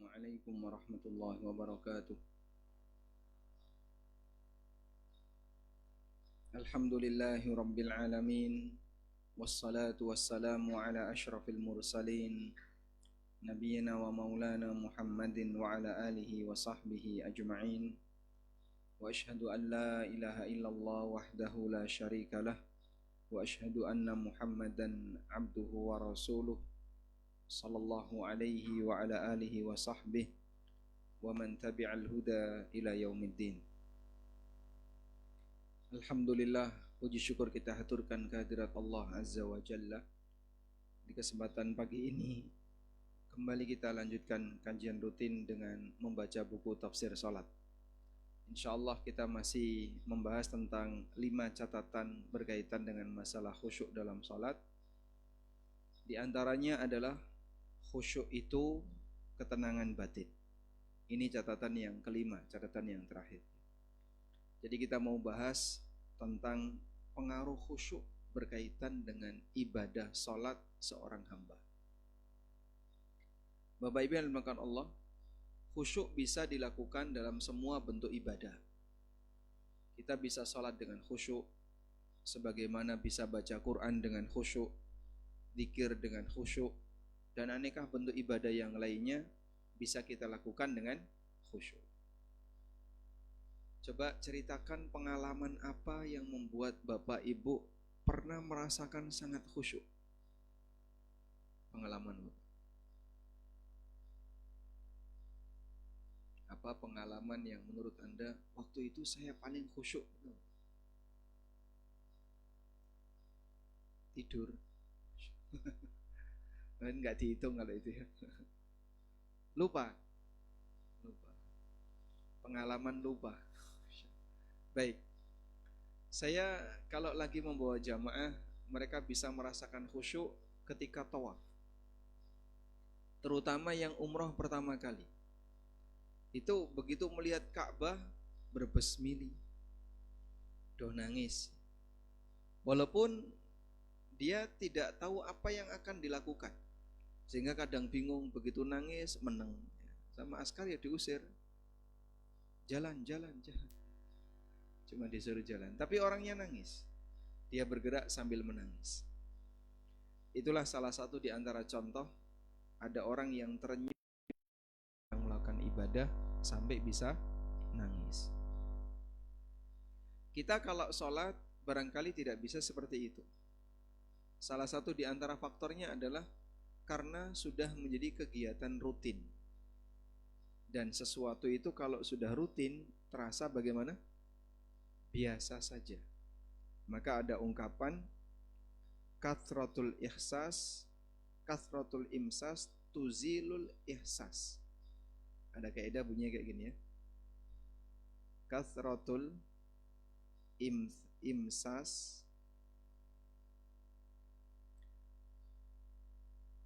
Assalamualaikum warahmatullahi wabarakatuh. Alhamdulillahi rabbil alamin. Wassalatu wassalamu ala ashrafil mursalin Nabiyyina wa maulana Muhammadin wa ala alihi wa sahbihi ajma'in. Wa ashhadu an la ilaha illallah wahdahu la syarika lah. Wa ashhadu anna Muhammadan abduhu wa rasuluh sallallahu alaihi wa ala alihi wa sahbihi wa man tabi'al huda ila yaumiddin. Alhamdulillah, puji syukur kita haturkan kehadirat Allah Azza wa Jalla. Di kesempatan pagi ini kembali kita lanjutkan kajian rutin dengan membaca buku tafsir salat. Insyaallah kita masih membahas tentang 5 catatan berkaitan dengan masalah khusyuk dalam salat. Di antaranya adalah khusyuk itu ketenangan batin. Ini catatan yang kelima, catatan yang terakhir. Jadi kita mau bahas tentang pengaruh khusyuk berkaitan dengan ibadah salat seorang hamba. Bapak Ibu yang dimuliakan Allah, khusyuk bisa dilakukan dalam semua bentuk ibadah. Kita bisa salat dengan khusyuk, sebagaimana bisa baca Quran dengan khusyuk, zikir dengan khusyuk, dan aneka bentuk ibadah yang lainnya bisa kita lakukan dengan khusyuk. Coba ceritakan pengalaman apa yang membuat Bapak Ibu pernah merasakan sangat khusyuk. Pengalaman Bapak. Apa pengalaman yang menurut Anda waktu itu saya paling khusyuk? Tidur. Enggak dihitung kalau itu ya. Lupa. Pengalaman lupa. Baik. Saya kalau lagi membawa jamaah, mereka bisa merasakan khusyuk ketika tawaf. Terutama yang umroh pertama kali. Itu begitu melihat Ka'bah berbesmili, doh nangis. Walaupun dia tidak tahu apa yang akan dilakukan, sehingga kadang bingung, begitu nangis meneng. Sama askar ya diusir, jalan. Cuma disuruh jalan, tapi orangnya nangis. Dia bergerak sambil menangis. Itulah salah satu di antara contoh ada orang yang terenyuh melakukan ibadah sampai bisa nangis. Kita kalau sholat barangkali tidak bisa seperti itu. Salah satu di antara faktornya adalah karena sudah menjadi kegiatan rutin. Dan sesuatu itu kalau sudah rutin terasa bagaimana? Biasa saja. Maka ada ungkapan kathratul imsas tuzilul ihsas. Ada kaidah bunyinya kayak gini ya. Kathratul imsas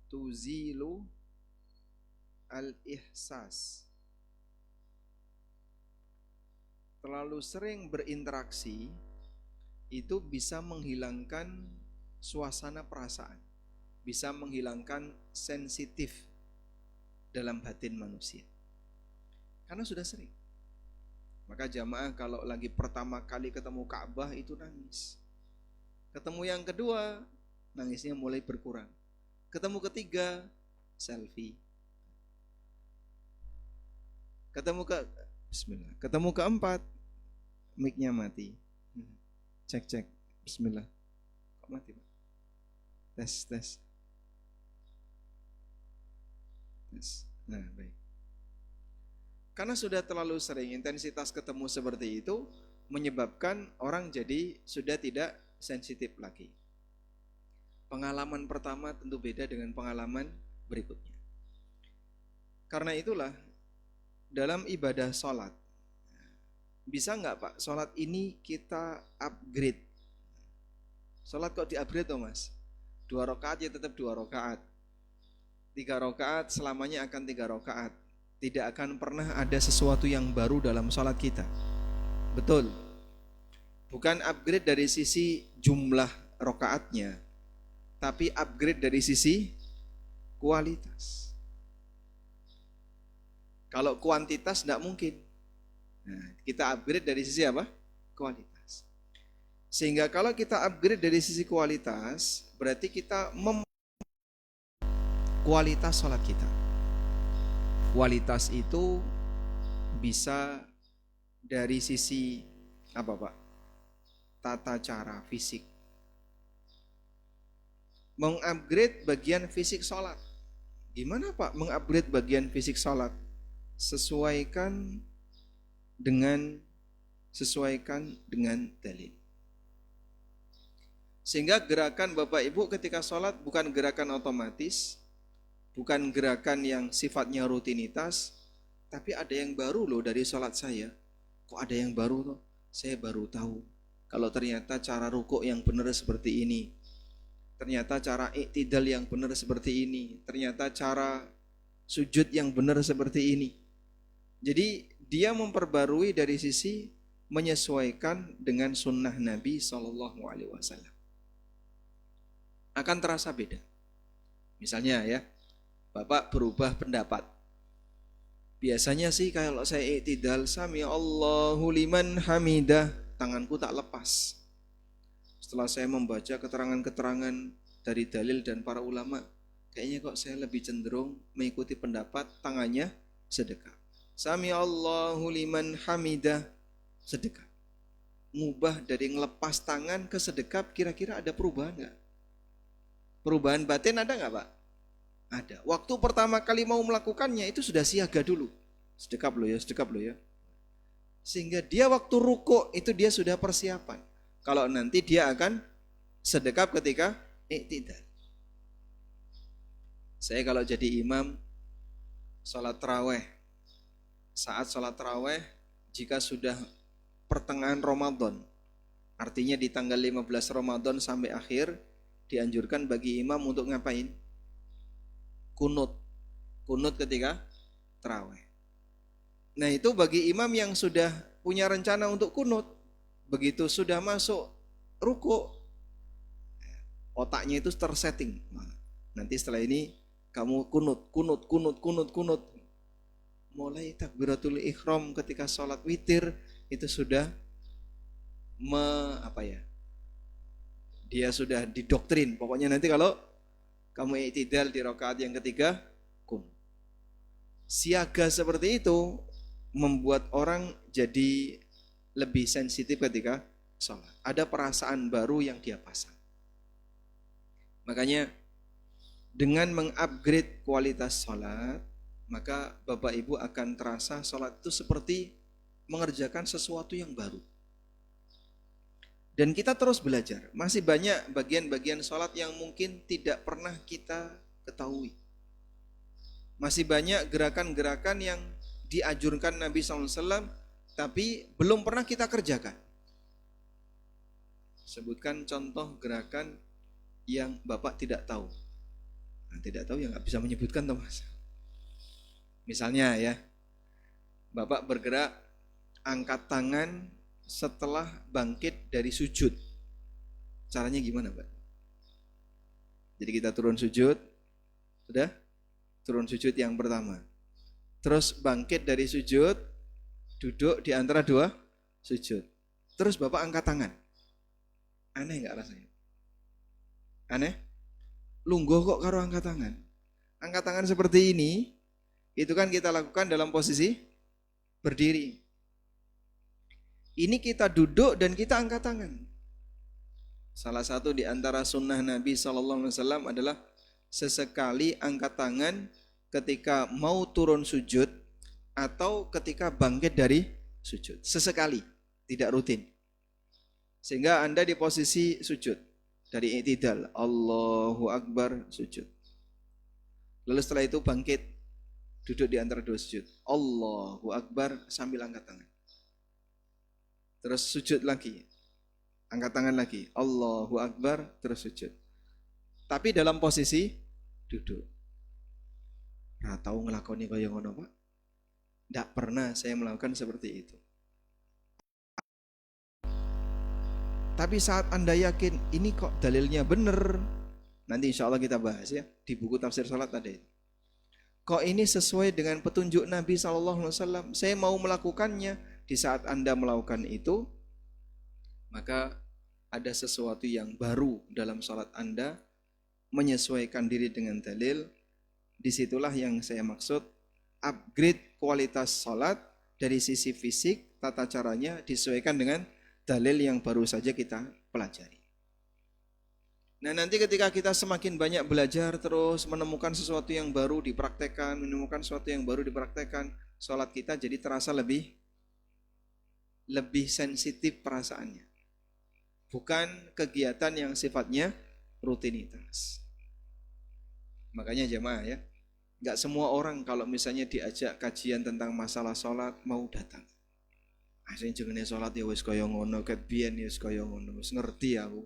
tuzilu al-ihsas. Terlalu sering berinteraksi itu bisa menghilangkan suasana perasaan, bisa menghilangkan sensitif dalam batin manusia, karena sudah sering. Maka jamaah kalau lagi pertama kali ketemu Ka'bah itu nangis, ketemu yang kedua nangisnya mulai berkurang, ketemu ketiga selfie, ketemu keempat mic-nya mati. Cek. Bismillah. Kok mati, Pak? Tes. Nah, baik. Karena sudah terlalu sering intensitas ketemu seperti itu menyebabkan orang jadi sudah tidak sensitif lagi. Pengalaman pertama tentu beda dengan pengalaman berikutnya. Karena itulah dalam ibadah sholat, bisa nggak Pak, sholat ini kita upgrade? Sholat kok di-upgrade toh Mas? 2 rakaat ya tetap 2 rakaat. 3 rakaat selamanya akan 3 rakaat. Tidak akan pernah ada sesuatu yang baru dalam sholat kita. Betul. Bukan upgrade dari sisi jumlah rakaatnya, tapi upgrade dari sisi kualitas. Kalau kuantitas tidak mungkin. Nah, kita upgrade dari sisi apa? Kualitas. Sehingga kalau kita upgrade dari sisi kualitas, berarti kita kualitas sholat kita. Kualitas itu bisa dari sisi apa Pak? Tata cara fisik. Mengupgrade bagian fisik sholat. Gimana Pak mengupgrade bagian fisik sholat? Sesuaikan dengan dalil. Sehingga gerakan Bapak Ibu ketika sholat bukan gerakan otomatis, bukan gerakan yang sifatnya rutinitas, tapi ada yang baru loh dari sholat saya. Kok ada yang baru loh? Saya baru tahu. Kalau ternyata cara rukuk yang benar seperti ini, ternyata cara iktidal yang benar seperti ini, ternyata cara sujud yang benar seperti ini. Jadi dia memperbarui dari sisi menyesuaikan dengan sunnah Nabi SAW. Akan terasa beda. Misalnya ya, Bapak berubah pendapat. Biasanya sih kalau saya iktidal, sami Allahu liman hamidah, tanganku tak lepas. Setelah saya membaca keterangan-keterangan dari dalil dan para ulama, kayaknya kok saya lebih cenderung mengikuti pendapat tangannya sedekap. Sami Allahu liman hamidah, sedekap. Ngubah dari ngelepas tangan ke sedekap, kira-kira ada perubahan nggak? Perubahan batin ada nggak Pak? Ada. Waktu pertama kali mau melakukannya itu sudah siaga dulu. Sedekap lo ya, sedekap lo ya. Sehingga dia waktu rukuk itu dia sudah persiapan. Kalau nanti dia akan sedekap ketika iktidal. Saya kalau jadi imam sholat taraweh, saat sholat taraweh jika sudah pertengahan Ramadan, artinya di tanggal 15 Ramadan sampai akhir, dianjurkan bagi imam untuk ngapain? Kunut ketika taraweh. Nah itu bagi imam yang sudah punya rencana untuk kunut, begitu sudah masuk ruku, otaknya itu tersetting. Nanti setelah ini kamu kunut. Mulai takbiratul ihram ketika sholat witir itu sudah dia sudah didoktrin. Pokoknya nanti kalau kamu iktidal di rakaat yang ketiga, kunut. Siaga seperti itu membuat orang jadi lebih sensitif ketika sholat. Ada perasaan baru yang dia pasang. Makanya dengan mengupgrade kualitas sholat, maka Bapak Ibu akan terasa sholat itu seperti mengerjakan sesuatu yang baru. Dan kita terus belajar. Masih banyak bagian-bagian sholat yang mungkin tidak pernah kita ketahui. Masih banyak gerakan-gerakan yang dianjurkan Nabi SAW, tapi belum pernah kita kerjakan. Sebutkan contoh gerakan yang Bapak tidak tahu. Nah, tidak tahu ya nggak bisa menyebutkan toh Mas. Misalnya ya, Bapak bergerak angkat tangan setelah bangkit dari sujud. Caranya gimana Pak? Jadi kita turun sujud, sudah? Turun sujud yang pertama. Terus bangkit dari sujud, duduk di antara dua sujud. Terus Bapak angkat tangan. Aneh nggak rasanya? Aneh? Lungguh kok karo angkat tangan. Angkat tangan seperti ini, itu kan kita lakukan dalam posisi berdiri. Ini kita duduk dan kita angkat tangan. Salah satu di antara sunnah Nabi SAW adalah sesekali angkat tangan ketika mau turun sujud atau ketika bangkit dari sujud. Sesekali, tidak rutin. Sehingga Anda di posisi sujud dari iktidal, Allahu Akbar, sujud. Lalu setelah itu bangkit, duduk di antara dua sujud, Allahu Akbar sambil angkat tangan. Terus sujud lagi, angkat tangan lagi, Allahu Akbar, terus sujud. Tapi dalam posisi duduk. Nah, tahu ngelakoni kaya ngono Pak? Tidak pernah saya melakukan seperti itu. Tapi saat Anda yakin ini kok dalilnya benar, nanti insya Allah kita bahas ya di buku tafsir salat ada itu. kok ini sesuai dengan petunjuk Nabi SAW, saya mau melakukannya. Di saat Anda melakukan itu, maka ada sesuatu yang baru dalam sholat Anda, menyesuaikan diri dengan dalil. Disitulah yang saya maksud, upgrade kualitas sholat dari sisi fisik, tata caranya disesuaikan dengan dalil yang baru saja kita pelajari. Nah, nanti ketika kita semakin banyak belajar terus menemukan sesuatu yang baru dipraktekkan, sholat kita jadi terasa lebih sensitif perasaannya. Bukan kegiatan yang sifatnya rutinitas. Makanya jemaah ya, gak semua orang kalau misalnya diajak kajian tentang masalah sholat mau datang. Asing jenenge sholat ya wis kaya ngono, ket biyen ya wis kaya ngono, wis ngerti aku.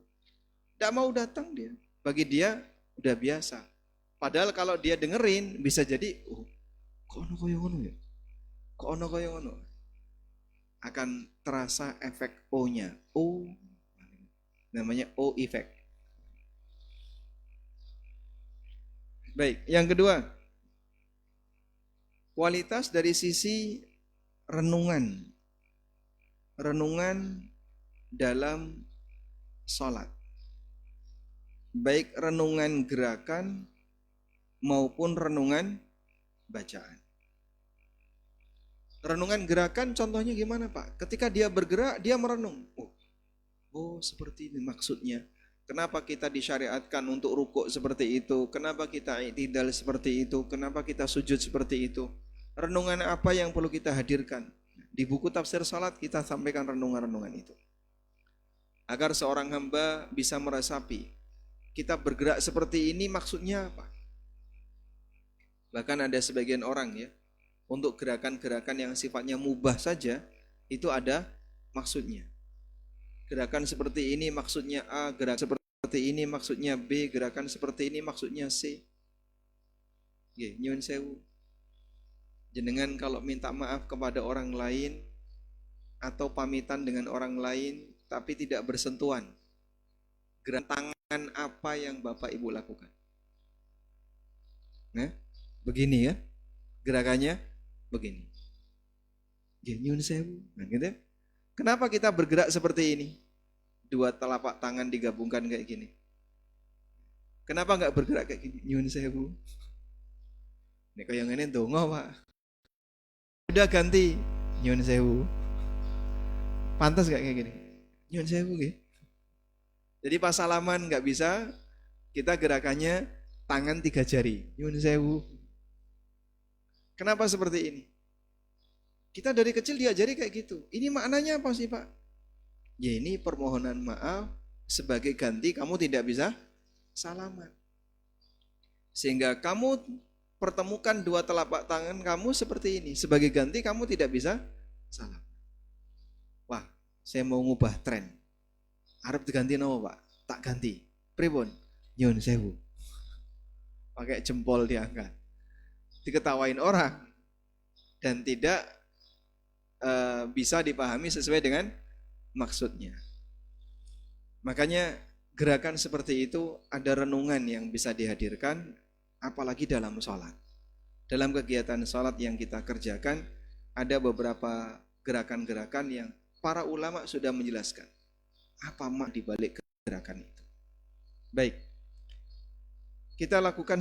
Tidak mau datang dia. Bagi dia udah biasa. Padahal kalau dia dengerin bisa jadi, kok ono kaya ngono ya? Kok ono kaya ngono? Akan terasa efek O-nya. Namanya O effect. Baik, yang kedua, kualitas dari sisi renungan. Renungan dalam sholat. Baik renungan gerakan maupun renungan bacaan. Renungan gerakan contohnya gimana Pak? Ketika dia bergerak, dia merenung. Oh seperti ini maksudnya. Kenapa kita disyariatkan untuk rukuk seperti itu? Kenapa kita i'tidal seperti itu? Kenapa kita sujud seperti itu? Renungan apa yang perlu kita hadirkan? Di buku tafsir salat kita sampaikan renungan-renungan itu. Agar seorang hamba bisa meresapi, kita bergerak seperti ini maksudnya apa? Bahkan ada sebagian orang ya, untuk gerakan-gerakan yang sifatnya mubah saja, itu ada maksudnya. Gerakan seperti ini maksudnya A, gerakan seperti ini maksudnya B, gerakan seperti ini maksudnya C. Nyuwun sewu. Jenengan kalau minta maaf kepada orang lain atau pamitan dengan orang lain tapi tidak bersentuhan, gerak tangan apa yang Bapak Ibu lakukan? Nah, begini ya, gerakannya begini. Nyuwun sewu. Nah, gitu. Kenapa kita bergerak seperti ini? Dua telapak tangan digabungkan kayak gini. Kenapa nggak bergerak kayak gini? Nyuwun sewu. Ini kayak ngene ndonga, Pak. Udah ganti nyuwun sewu. Pantas gak kayak gini? Nyuwun sewu nggih. Jadi pas salaman nggak bisa, kita gerakannya tangan 3 jari. Nyuwun sewu. Kenapa seperti ini? Kita dari kecil diajari kayak gitu. Ini maknanya apa sih Pak? Ya ini permohonan maaf sebagai ganti kamu tidak bisa salaman. Sehingga kamu pertemukan dua telapak tangan kamu seperti ini. Sebagai ganti kamu tidak bisa salam. Wah, saya mau ngubah tren. Arep diganti nama Pak? Tak ganti. Pripun? Nyun sewu. Pakai jempol diangkat. Diketawain orang. Dan tidak bisa dipahami sesuai dengan maksudnya. Makanya gerakan seperti itu ada renungan yang bisa dihadirkan, apalagi dalam sholat. Dalam kegiatan sholat yang kita kerjakan, ada beberapa gerakan-gerakan yang para ulama sudah menjelaskan apa makna dibalik gerakan itu. Baik, kita lakukan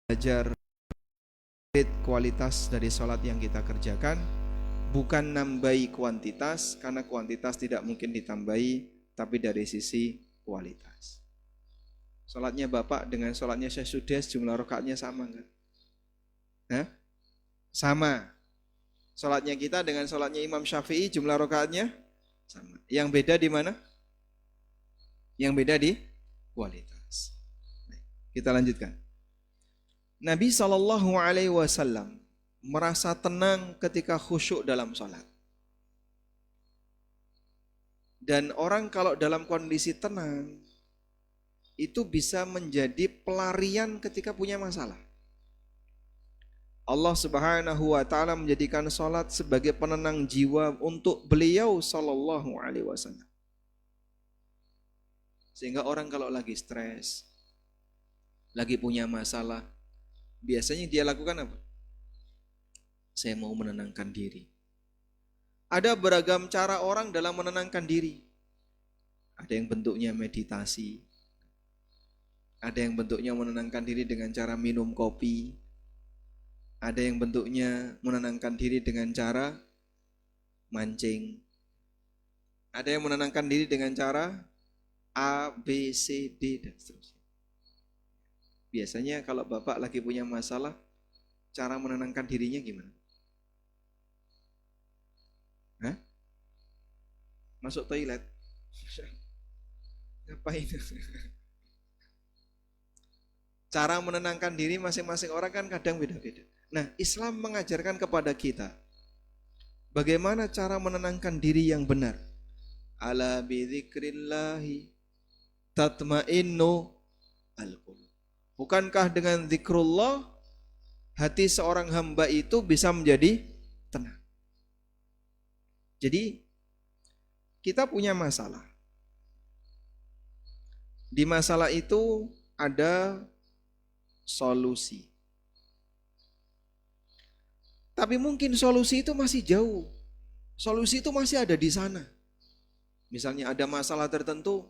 belajar kualitas dari sholat yang kita kerjakan, bukan nambahi kuantitas, karena kuantitas tidak mungkin ditambahi, tapi dari sisi kualitas. Sholatnya Bapak dengan sholatnya Syekh Sudes jumlah rakaatnya sama enggak? Hah? Sama. Sholatnya kita dengan sholatnya Imam Syafi'i jumlah rakaatnya sama. Yang beda di mana? Yang beda di kualitas. Kita lanjutkan. Nabi SAW merasa tenang ketika khusyuk dalam sholat. Dan orang kalau dalam kondisi tenang itu bisa menjadi pelarian ketika punya masalah. Allah Subhanahu wa taala menjadikan sholat sebagai penenang jiwa untuk beliau sallallahu alaihi wasallam. Sehingga orang kalau lagi stres, lagi punya masalah, Biasanya dia lakukan apa? Saya mau menenangkan diri. Ada beragam cara orang dalam menenangkan diri. Ada yang bentuknya meditasi. Ada yang bentuknya menenangkan diri dengan cara minum kopi. Ada yang bentuknya menenangkan diri dengan cara mancing. Ada yang menenangkan diri dengan cara A, B, C, D, dan seterusnya. Biasanya kalau bapak lagi punya masalah, cara menenangkan dirinya gimana? Hah? Masuk toilet? Ngapain? Cara menenangkan diri masing-masing orang kan kadang beda-beda. Nah, Islam mengajarkan kepada kita bagaimana cara menenangkan diri yang benar. Ala bidzikrillahi tatma'innu al-qulub. Bukankah dengan zikrullah hati seorang hamba itu bisa menjadi tenang? Jadi kita punya masalah. Di masalah itu ada solusi. Tapi mungkin solusi itu masih jauh. Solusi itu masih ada di sana. Misalnya ada masalah tertentu,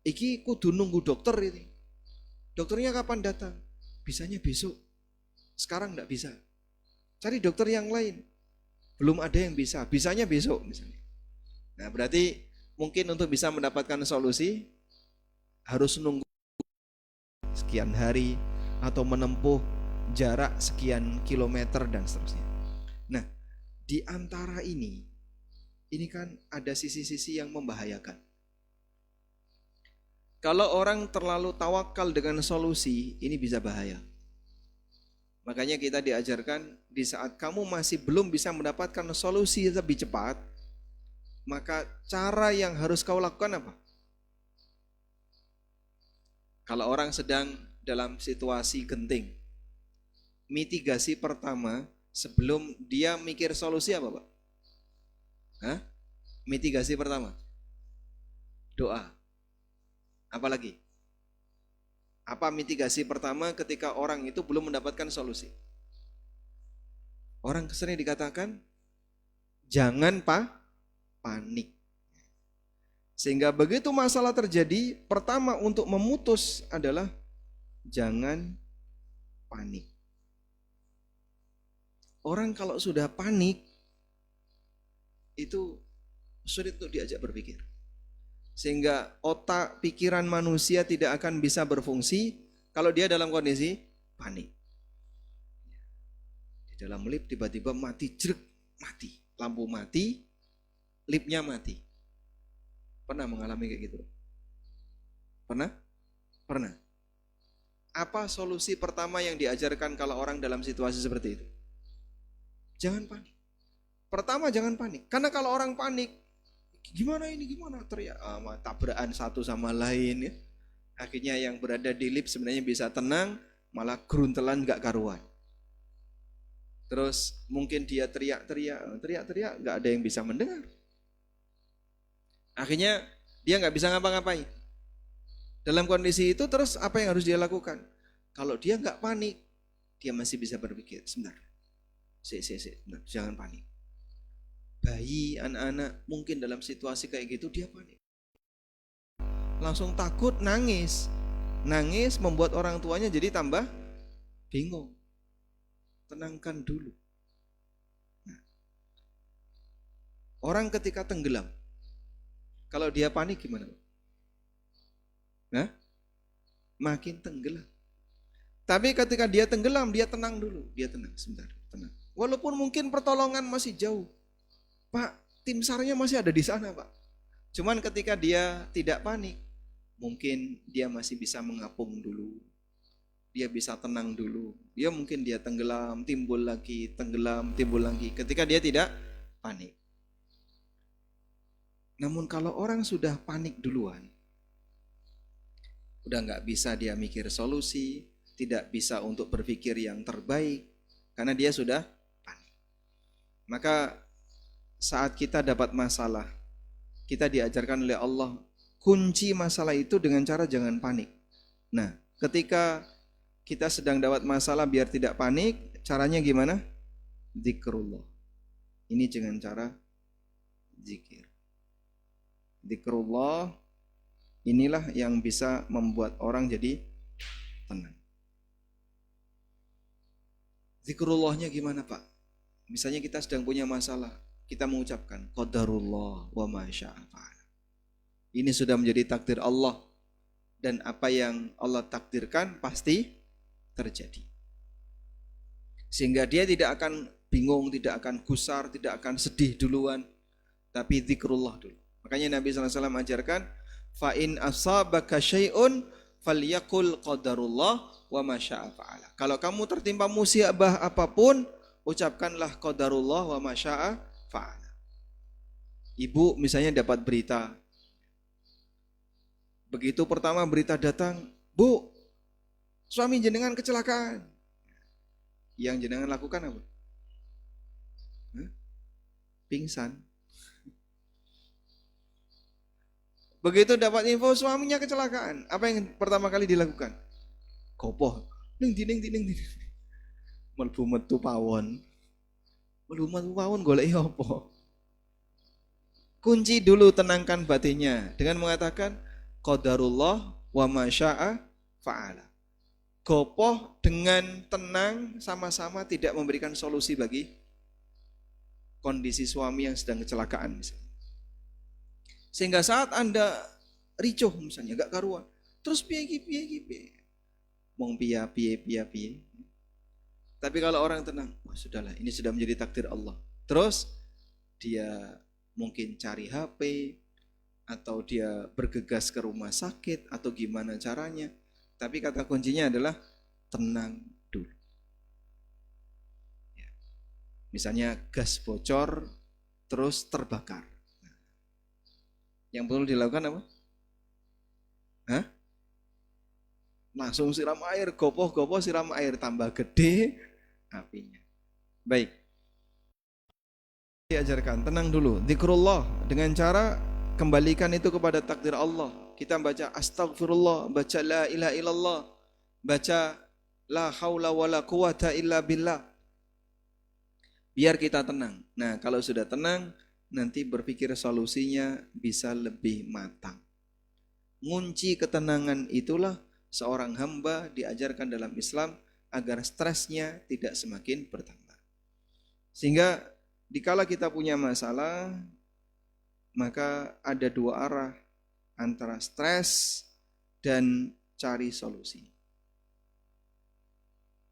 iki kudu nunggu dokter ini. Dokternya kapan datang? Bisanya besok. Sekarang enggak bisa. Cari dokter yang lain. Belum ada yang bisa. Bisanya besok misalnya. Nah, berarti mungkin untuk bisa mendapatkan solusi harus nunggu sekian hari atau menempuh jarak sekian kilometer dan seterusnya. Nah, di antara ini kan ada sisi-sisi yang membahayakan. Kalau orang terlalu tawakal dengan solusi, ini bisa bahaya. Makanya kita diajarkan di saat kamu masih belum bisa mendapatkan solusi lebih cepat, maka cara yang harus kau lakukan apa? Kalau orang sedang dalam situasi genting, mitigasi pertama sebelum dia mikir solusi apa, Pak? Hah? Mitigasi pertama doa. Apalagi? Apa mitigasi pertama ketika orang itu belum mendapatkan solusi? Orang sering dikatakan jangan panik. Sehingga begitu masalah terjadi, pertama untuk memutus adalah jangan panik. Orang kalau sudah panik itu sulit untuk diajak berpikir. Sehingga otak pikiran manusia tidak akan bisa berfungsi kalau dia dalam kondisi panik. Di dalam lift tiba-tiba mati, jrek, mati. Lampu mati, liftnya mati. Pernah mengalami kayak gitu? Pernah? Pernah. Apa solusi pertama yang diajarkan kalau orang dalam situasi seperti itu? Jangan panik. Pertama jangan panik. Karena kalau orang panik, gimana ini, gimana teriak, tabrakan satu sama lain ya. Akhirnya yang berada di lift sebenarnya bisa tenang, malah geruntelan gak karuan. Terus mungkin dia teriak-teriak, gak ada yang bisa mendengar. Akhirnya dia gak bisa ngapa-ngapain. Dalam kondisi itu terus apa yang harus dia lakukan? Kalau dia gak panik, dia masih bisa berpikir, sebentar, sebentar, jangan panik. Bayi, anak-anak mungkin dalam situasi kayak gitu dia panik. Langsung takut, nangis. Nangis membuat orang tuanya jadi tambah bingung. Tenangkan dulu. Nah, orang ketika tenggelam, kalau dia panik gimana? Nah, makin tenggelam. Tapi ketika dia tenggelam, dia tenang dulu. Dia tenang, sebentar, tenang. Walaupun mungkin pertolongan masih jauh. Pak, tim SAR-nya masih ada di sana, Pak. Cuman ketika dia tidak panik, mungkin dia masih bisa mengapung dulu. Dia bisa tenang dulu. Dia mungkin dia tenggelam, timbul lagi, tenggelam, timbul lagi. Ketika dia tidak panik. Namun kalau orang sudah panik duluan, udah nggak bisa dia mikir solusi, tidak bisa untuk berpikir yang terbaik, karena dia sudah panik. Maka saat kita dapat masalah, kita diajarkan oleh Allah kunci masalah itu dengan cara jangan panik. Nah, ketika kita sedang dapat masalah biar tidak panik, caranya gimana? Zikrullah. Ini dengan cara zikir. Zikrullah inilah yang bisa membuat orang jadi tenang. Zikrullahnya gimana Pak? Misalnya kita sedang punya masalah, kita mengucapkan qadarullah wa ma syaa fa'al. Ini sudah menjadi takdir Allah, dan apa yang Allah takdirkan pasti terjadi. Sehingga dia tidak akan bingung, tidak akan gusar, tidak akan sedih duluan, tapi zikrullah dulu. Makanya Nabi SAW ajarkan, fa in asabaka syai'un falyaqul qadarullah wa ma syaa fa'ala. Kalau kamu tertimpa musibah apapun, ucapkanlah qadarullah wa ma syaa fa'ala. Ibu misalnya dapat berita, begitu pertama berita datang, Bu, suami jenengan kecelakaan. Yang jenengan lakukan apa? Pingsan. Begitu dapat info suaminya kecelakaan, apa yang pertama kali dilakukan? Kopoh, ning dining. Mlebu metu pawon. Mlebu metu pawon goleki apa? Kunci dulu, tenangkan batinnya dengan mengatakan qadarullah wa ma syaa fa'ala. Kopoh dengan tenang, sama-sama tidak memberikan solusi bagi kondisi suami yang sedang kecelakaan misalnya. Sehingga saat Anda ricuh misalnya, gak karuan, terus piye. Mong piye. Tapi kalau orang tenang, wah sudahlah, ini sudah menjadi takdir Allah. Terus dia mungkin cari HP, atau dia bergegas ke rumah sakit, atau gimana caranya. Tapi kata kuncinya adalah tenang dulu. Ya. Misalnya gas bocor, terus terbakar. Yang perlu dilakukan apa? Langsung siram air, gopoh siram air, tambah gede apinya. Baik. Diajarkan, tenang dulu, zikrullah, dengan cara kembalikan itu kepada takdir Allah. Kita baca astagfirullah, baca la ilaha illallah, baca la haula wala quwata illa billah. Biar kita tenang. Nah, kalau sudah tenang, nanti berpikir solusinya bisa lebih matang. Kunci ketenangan itulah seorang hamba diajarkan dalam Islam agar stresnya tidak semakin bertambah. Sehingga dikala kita punya masalah, maka ada dua arah, antara stres dan cari solusi.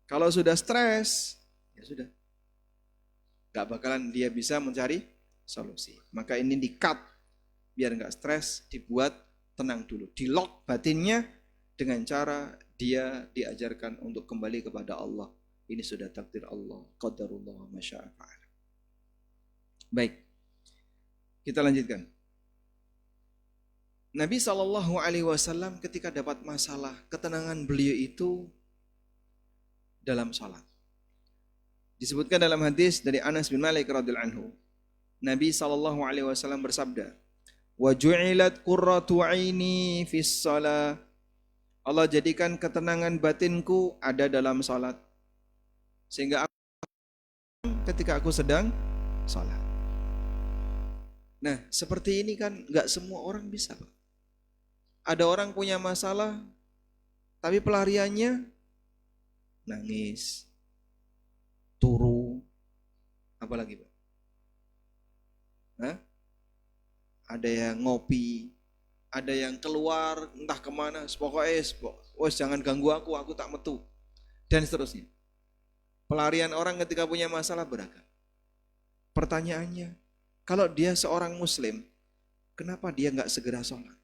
Kalau sudah stres, ya sudah, gak bakalan dia bisa mencari solusi. Maka ini di-cut, biar gak stres, dibuat tenang dulu. Di-lock batinnya dengan cara dia diajarkan untuk kembali kepada Allah. Ini sudah takdir Allah, qadarullah ma syaa fa'ala. Baik, kita lanjutkan. Nabi SAW ketika dapat masalah, ketenangan beliau itu dalam salat. Disebutkan dalam hadis dari Anas bin Malik radhiyallahu anhu, Nabi SAW bersabda, wa ju'ilat qurratu 'aini fis shalah. Allah jadikan ketenangan batinku ada dalam salat, sehingga ketika aku sedang salat. Nah, seperti ini kan gak semua orang bisa, Pak. Ada orang punya masalah, tapi pelariannya nangis, turu, apalagi Pak? Ada yang ngopi, ada yang keluar entah kemana, pokoknya jangan ganggu aku tak metu, dan seterusnya. Pelarian orang ketika punya masalah beragam. Pertanyaannya, kalau dia seorang muslim, kenapa dia nggak segera sholat?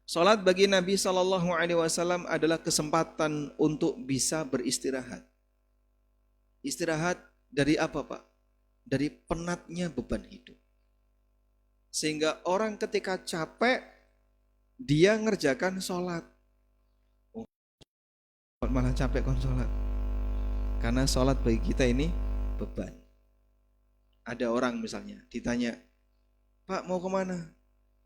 Sholat bagi Nabi SAW adalah kesempatan untuk bisa beristirahat. Istirahat dari apa, Pak? Dari penatnya beban hidup. Sehingga orang ketika capek, dia ngerjakan sholat. Oh, malah capek kon sholat. Karena sholat bagi kita ini beban. Ada orang misalnya ditanya, Pak mau kemana?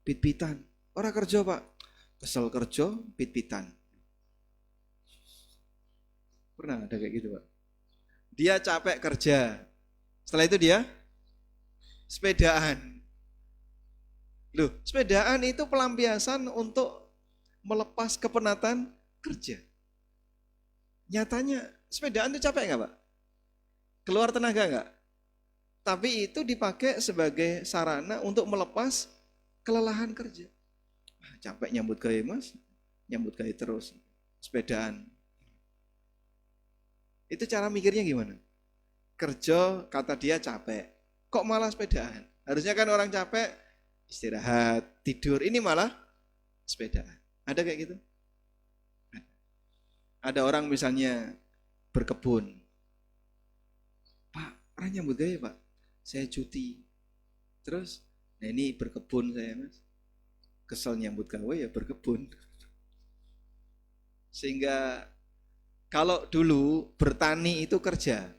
Pit-pitan. Orang kerja Pak. Kesel kerja, pit-pitan. Pernah ada kayak gitu, Pak. Dia capek kerja. Setelah itu dia sepedaan. Loh, sepedaan itu pelampiasan untuk melepas kepenatan kerja. Nyatanya sepedaan itu capek nggak, Pak? Keluar tenaga nggak? Tapi itu dipakai sebagai sarana untuk melepas kelelahan kerja. Capek nyambut gaya, Mas. Nyambut gaya terus. Sepedaan. Itu cara mikirnya gimana? Kerja, kata dia capek. Kok malah sepedaan? Harusnya kan orang capek istirahat, tidur. Ini malah sepedaan. Ada kayak gitu? Ada orang misalnya berkebun. Pak, orang nyambut gaya, Pak. Saya cuti. Terus, nah ini berkebun saya, Mas. Kesel nyambut gawe ya berkebun. Sehingga kalau dulu bertani itu kerja.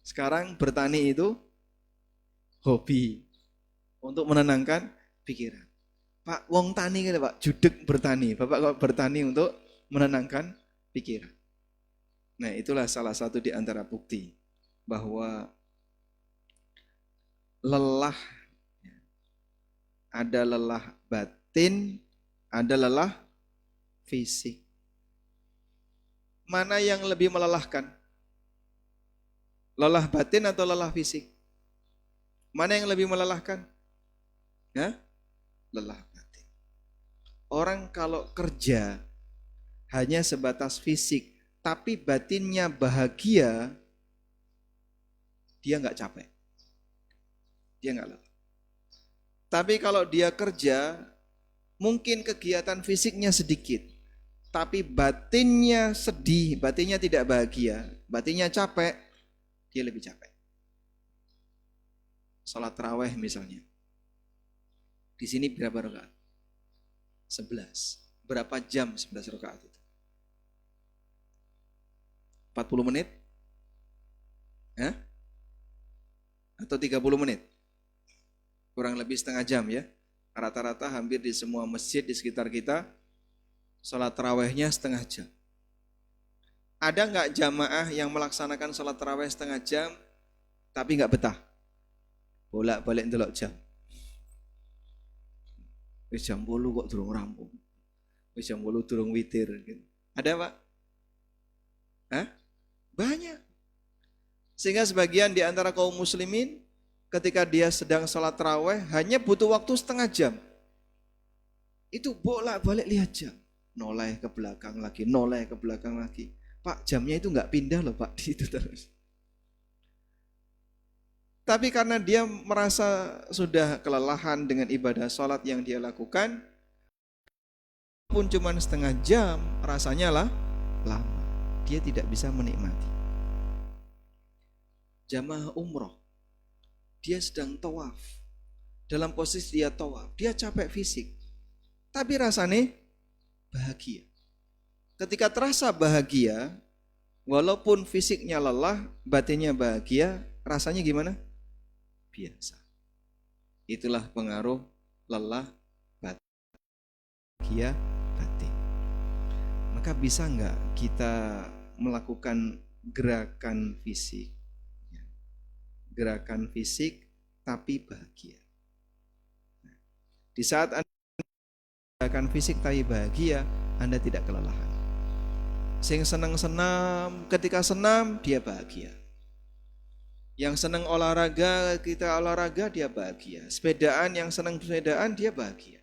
Sekarang bertani itu hobi. Untuk menenangkan pikiran. Pak, wong tani kan Pak, judek bertani. Bapak kok bertani untuk menenangkan pikiran. Nah, itulah salah satu di antara bukti bahwa lelah, ada lelah batin, ada lelah fisik. Mana yang lebih melelahkan? Lelah batin atau lelah fisik? Mana yang lebih melelahkan? Ya? Lelah batin. Orang kalau kerja hanya sebatas fisik, tapi batinnya bahagia, dia nggak capek. Dia nggak lelah. Tapi kalau dia kerja, mungkin kegiatan fisiknya sedikit, tapi batinnya sedih, batinnya tidak bahagia, batinnya capek, dia lebih capek. Salat tarawih misalnya. Di sini berapa rakaat? 11. Berapa jam 11 rakaat itu? 40 menit? Hah? Atau 30 menit? Kurang lebih setengah jam ya. Rata-rata hampir di semua masjid di sekitar kita salat tarawihnya setengah jam. Ada nggak jamaah yang melaksanakan salat tarawih setengah jam tapi nggak betah? Bolak-balik ndelok jam. Wis jam 8 kok durung rampung. Wis jam 8 durung witir gitu. Ada, Pak? Hah? Banyak. Sehingga sebagian di antara kaum muslimin ketika dia sedang salat tarawih hanya butuh waktu setengah jam. Itu bolak-balik lihat jam. Noleh ke belakang lagi, noleh ke belakang lagi. Pak, jamnya itu nggak pindah loh Pak, di itu terus. Tapi karena dia merasa sudah kelelahan dengan ibadah sholat yang dia lakukan, pun cuma setengah jam, rasanya lah lama. Dia tidak bisa menikmati. Jamaah umroh, dia sedang tawaf. Dalam posisi dia tawaf, dia capek fisik. Tapi rasanya bahagia. Ketika terasa bahagia, walaupun fisiknya lelah, batinnya bahagia, rasanya gimana? Biasa. Itulah pengaruh lelah bahagia batin. Maka bisa nggak kita melakukan gerakan fisik? Gerakan fisik tapi bahagia. Di saat Anda gerakan fisik tapi bahagia, Anda tidak kelelahan. Sing senang senam, ketika senam dia bahagia. Yang senang olahraga, kita olahraga dia bahagia. Sepedaan, yang senang sepedaan dia bahagia.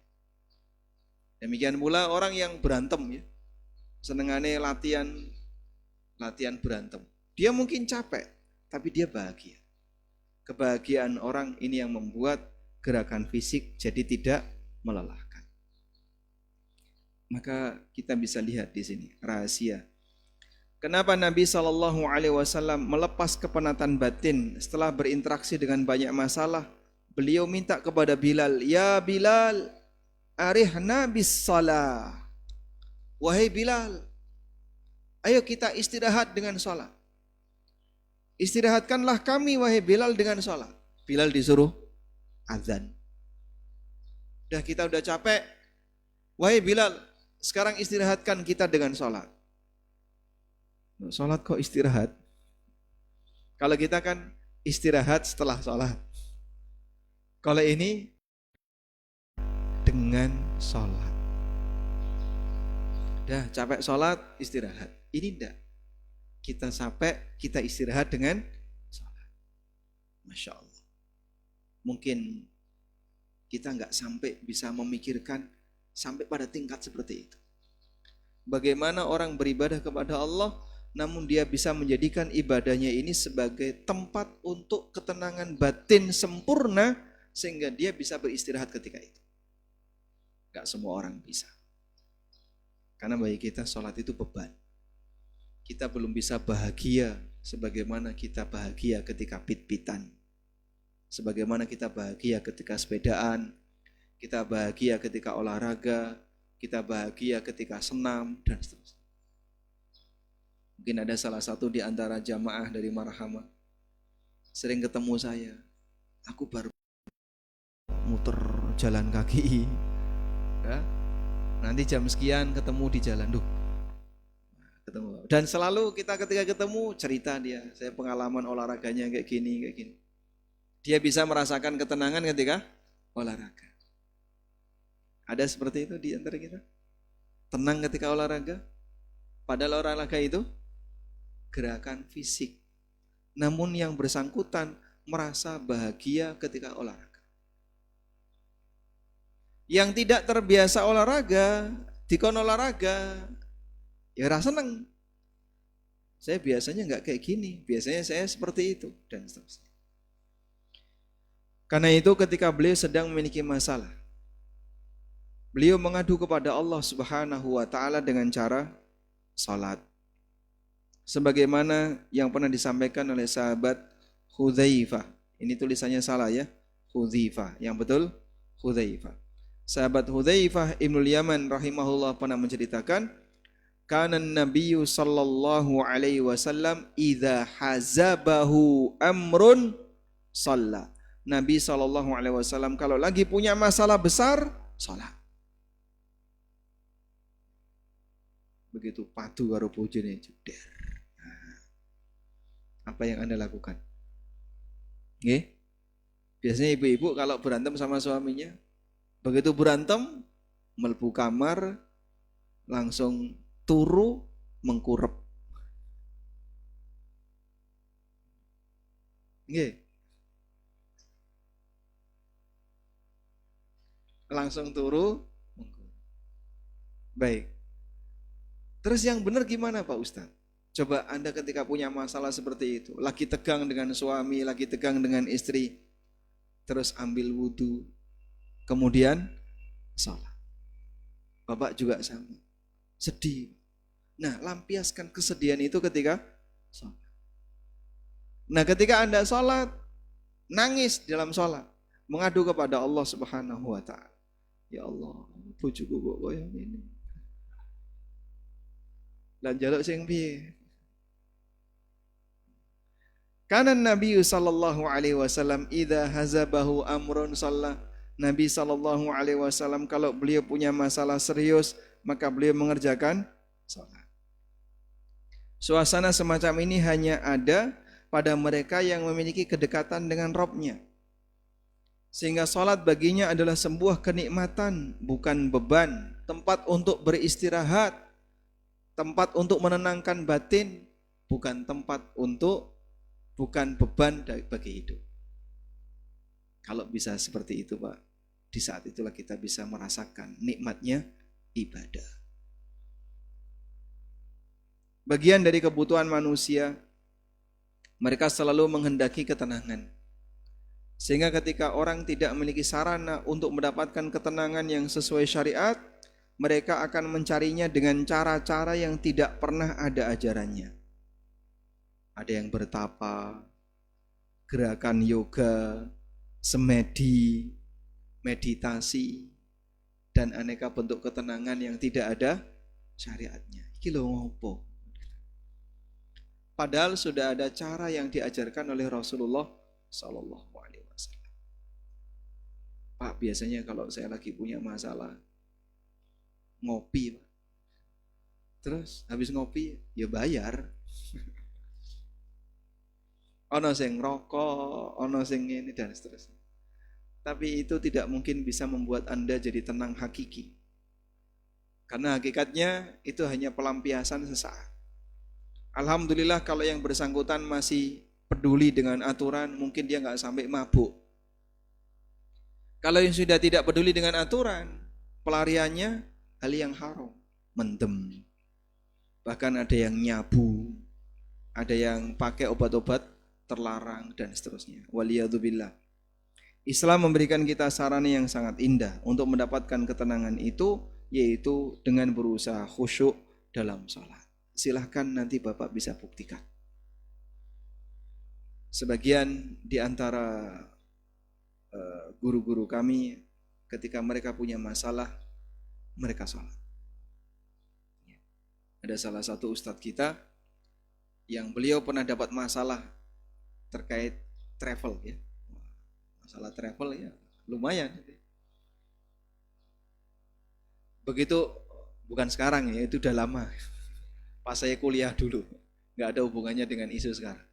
Demikian pula orang yang berantem ya. Senengannya latihan berantem. Dia mungkin capek, tapi dia bahagia. Kebahagiaan orang ini yang membuat gerakan fisik jadi tidak melelahkan. Maka kita bisa lihat di sini rahasia. Kenapa Nabi SAW melepas kepenatan batin setelah berinteraksi dengan banyak masalah? Beliau minta kepada Bilal, ya Bilal, arihna bis salah. Wahai Bilal, ayo kita istirahat dengan salat. Istirahatkanlah kami wahai Bilal dengan salat. Bilal disuruh azan. Kita capek. Wahai Bilal, sekarang istirahatkan kita dengan salat. Sholat kok istirahat? Kalau kita kan istirahat setelah sholat. Kalau ini dengan sholat. Dah capek sholat, istirahat. Ini enggak. Kita capek, kita istirahat dengan sholat. Masya Allah. Mungkin kita enggak sampai bisa memikirkan sampai pada tingkat seperti itu. Bagaimana orang beribadah kepada Allah, namun dia bisa menjadikan ibadahnya ini sebagai tempat untuk ketenangan batin sempurna, sehingga dia bisa beristirahat ketika itu. Enggak semua orang bisa. Karena bagi kita sholat itu beban. Kita belum bisa bahagia sebagaimana kita bahagia ketika pit-pitan. Sebagaimana kita bahagia ketika sepedaan. Kita bahagia ketika olahraga. Kita bahagia ketika senam dan seterusnya. Mungkin ada salah satu di antara jamaah dari Marhamah sering ketemu saya. Aku baru muter jalan kaki. Ya. Nanti jam sekian ketemu di jalan. Ketemu. Dan selalu kita ketika ketemu cerita dia, saya pengalaman olahraganya kayak gini, kayak gini. Dia bisa merasakan ketenangan ketika olahraga. Ada seperti itu di antara kita? Tenang ketika olahraga? Padahal olahraga itu gerakan fisik. Namun yang bersangkutan merasa bahagia ketika olahraga. Yang tidak terbiasa olahraga, dikon olahraga, ya rasa seneng. Saya biasanya nggak kayak gini, biasanya saya seperti itu dan seterusnya. Karena itu ketika beliau sedang memiliki masalah, beliau mengadu kepada Allah Subhanahu wa taala dengan cara salat. Sebagaimana yang pernah disampaikan oleh sahabat Hudzaifah. Ini tulisannya salah ya, Hudzaifah. Yang betul Hudzaifah. Sahabat Hudzaifah Ibnul Yaman rahimahullah pernah menceritakan, kana Nabiyyu sallallahu alaihi wasallam idza hazabahu amrun shalla. Nabi sallallahu alaihi wasallam kalau lagi punya masalah besar, salat. Begitu padu karo bojone jeder. Nah, apa yang Anda lakukan? Nggih? Biasanya ibu-ibu kalau berantem sama suaminya, begitu berantem, mlebu kamar, langsung turu mengkurep. Nggih. Langsung turu mengkurep. Baik. Terus yang benar gimana Pak Ustadz? Coba Anda ketika punya masalah seperti itu, lagi tegang dengan suami, lagi tegang dengan istri, terus ambil wudhu, kemudian salat. Bapak juga sama, sedih. Nah, lampiaskan kesedihan itu ketika salat. Nah, ketika Anda salat, nangis dalam salat, mengadu kepada Allah Subhanahu wa taala. Ya Allah, bojoku kok koyo ngene. Lan njaluk sing piye? Kana Nabi sallallahu alaihi wasallam idza hazabahu amrun shalla. Nabi sallallahu alaihi wasallam kalau beliau punya masalah serius, maka beliau mengerjakan salat. Suasana semacam ini hanya ada pada mereka yang memiliki kedekatan dengan Rabb-Nya. Sehingga salat baginya adalah sebuah kenikmatan, bukan beban, tempat untuk beristirahat, tempat untuk menenangkan batin, bukan beban bagi hidup. Kalau bisa seperti itu Pak, di saat itulah kita bisa merasakan nikmatnya ibadah. Bagian dari kebutuhan manusia, mereka selalu menghendaki ketenangan. Sehingga ketika orang tidak memiliki sarana untuk mendapatkan ketenangan yang sesuai syariat, mereka akan mencarinya dengan cara-cara yang tidak pernah ada ajarannya. Ada yang bertapa, gerakan yoga, semedi, meditasi, dan aneka bentuk ketenangan yang tidak ada syariatnya. Iki lho ngopo? Padahal sudah ada cara yang diajarkan oleh Rasulullah Sallallahu Alaihi Wasallam. Pak, biasanya kalau saya lagi punya masalah, ngopi, Pak. Terus habis ngopi ya bayar. Ono sing rokok, ono sing ini dan seterusnya. Tapi itu tidak mungkin bisa membuat Anda jadi tenang hakiki. Karena hakikatnya itu hanya pelampiasan sesaat. Alhamdulillah kalau yang bersangkutan masih peduli dengan aturan, mungkin dia nggak sampai mabuk. Kalau yang sudah tidak peduli dengan aturan, pelariannya hal yang haram, mendem. Bahkan ada yang nyabu, ada yang pakai obat-obat terlarang dan seterusnya. Waliyadzubillah. Islam memberikan kita sarana yang sangat indah untuk mendapatkan ketenangan itu, yaitu dengan berusaha khusyuk dalam sholat. Silahkan nanti Bapak bisa buktikan. Sebagian di antara guru-guru kami ketika mereka punya masalah, mereka sholat. Ada salah satu ustadz kita yang beliau pernah dapat masalah terkait travel ya. Masalah travel ya lumayan. Begitu, bukan sekarang ya, itu udah lama. Pas saya kuliah dulu, nggak ada hubungannya dengan isu sekarang.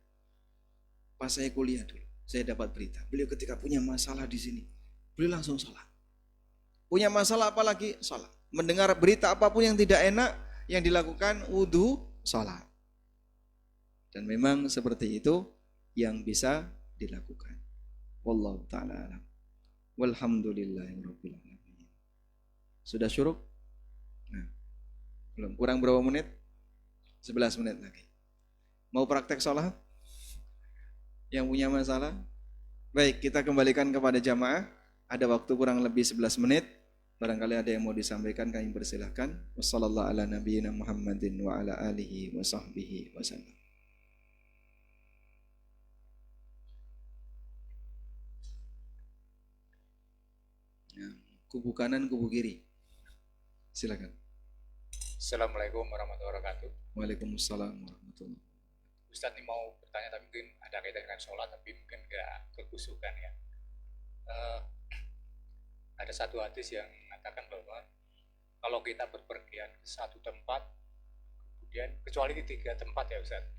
Pas saya kuliah dulu, saya dapat berita. Beliau ketika punya masalah di sini, beliau langsung sholat. Punya masalah apa lagi? Sholat. Mendengar berita apapun yang tidak enak, yang dilakukan wudhu, sholat. Dan memang seperti itu yang bisa dilakukan. Wallahu ta'ala alam. Walhamdulillahirabbil alamin. Sudah syuruk? Nah, belum. Kurang berapa menit? 11 menit lagi. Mau praktek sholat? Yang punya masalah? Baik, kita kembalikan kepada jamaah. Ada waktu kurang lebih 11 menit. Barangkali ada yang mau disampaikan, kami persilahkan. Wassallallahu ala nabiyyina Muhammadin wa ala alihi wa sahbihi wa sallam. Kubu kanan, kubu kiri. Silakan. Assalamualaikum warahmatullahi wabarakatuh. Waalaikumsalam warahmatullahi wabarakatuh. Ustadz ini mau bertanya tapi mungkin ada kaitan dengan sholat tapi mungkin nggak kekhusukan ya. Ada satu hadis yang mengatakan bahwa kalau kita berpergian ke satu tempat, kemudian kecuali di 3 tempat ya Ustadz,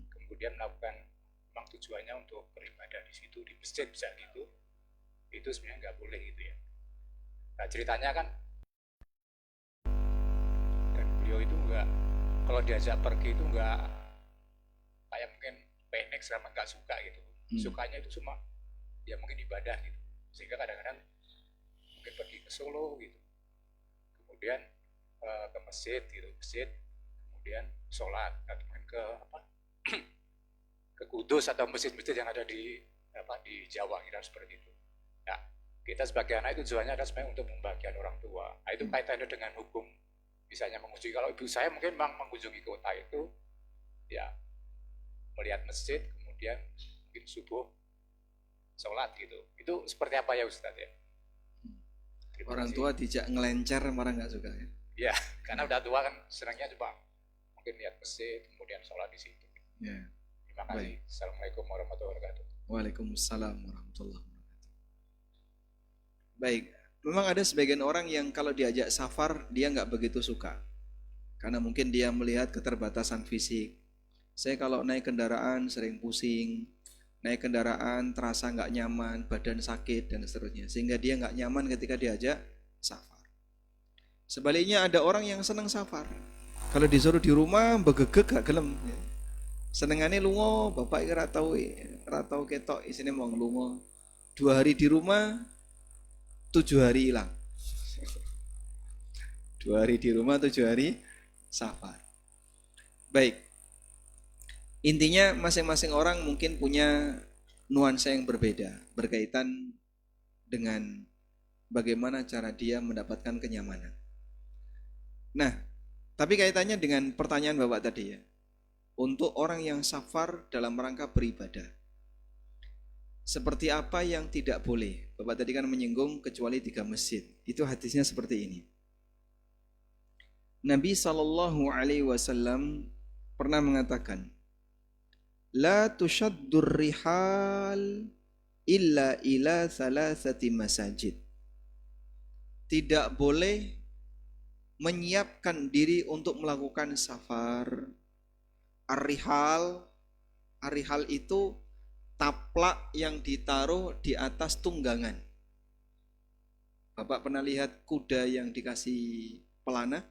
kemudian melakukan memang tujuannya untuk beribadah di situ, di masjid bisa gitu, itu sebenarnya nggak boleh gitu ya. Nah ceritanya kan, dan beliau itu nggak, kalau diajak pergi itu nggak kayak mungkin PNX sama nggak suka gitu. Sukanya itu cuma ya mungkin ibadah gitu. Sehingga kadang-kadang mungkin pergi ke Solo gitu, kemudian ke masjid gitu, masjid, kemudian sholat, atau mungkin ke apa, ke Kudus atau masjid-masjid yang ada di Jawa kira seperti itu. Nah, kita sebagai anak itu tujuannya adalah sebenarnya untuk membahagiakan orang tua. Nah, itu kaitannya dengan hukum. Misalnya mengunjungi, kalau ibu saya mungkin memang mengunjungi kota itu, ya melihat masjid, kemudian mungkin subuh sholat gitu. Itu seperti apa ya Ustadz ya? Orang tua dijak ngelencer marah nggak suka ya? Ya, karena udah tua kan senangnya coba mungkin lihat masjid, kemudian sholat di situ. Ya. Terima kasih. Baik. Assalamualaikum warahmatullahi wabarakatuh. Waalaikumsalam warahmatullahi wabarakatuh. Baik, memang ada sebagian orang yang kalau diajak safar dia nggak begitu suka, karena mungkin dia melihat keterbatasan fisik. Saya kalau naik kendaraan sering pusing, naik kendaraan terasa nggak nyaman, badan sakit dan seterusnya, sehingga dia nggak nyaman ketika diajak safar. Sebaliknya ada orang yang senang safar, kalau disuruh di rumah begegek gak gelem. Senengane lunga, bapak iki ra tau ketok isine wong lunga. 2 hari di rumah, 7 hari hilang. 2 hari di rumah, 7 hari safar. Baik. Intinya masing-masing orang mungkin punya nuansa yang berbeda berkaitan dengan bagaimana cara dia mendapatkan kenyamanan. Nah, tapi kaitannya dengan pertanyaan Bapak tadi ya. Untuk orang yang safar dalam rangka beribadah, seperti apa yang tidak boleh? Bapak tadi kan menyinggung kecuali 3 masjid. Itu hadisnya seperti ini. Nabi SAW pernah mengatakan, La tushaddur rihal illa ila thalathati masajid. Tidak boleh menyiapkan diri untuk melakukan safar Ar-rihal itu taplak yang ditaruh di atas tunggangan. Bapak pernah lihat kuda yang dikasih pelana?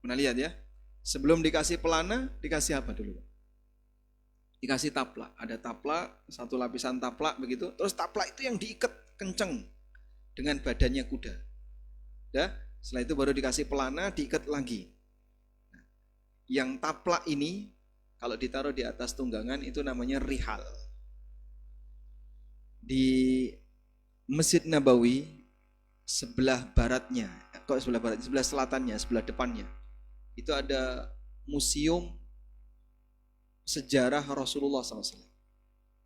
Pernah lihat ya? Sebelum dikasih pelana, dikasih apa dulu? Dikasih taplak. Ada taplak, satu lapisan taplak begitu. Terus taplak itu yang diikat kenceng dengan badannya kuda. Ya, setelah itu baru dikasih pelana, diikat lagi. Nah, yang taplak ini kalau ditaruh di atas tunggangan itu namanya rihal. Di Masjid Nabawi sebelah baratnya, sebelah selatannya, sebelah depannya, itu ada museum sejarah Rasulullah SAW.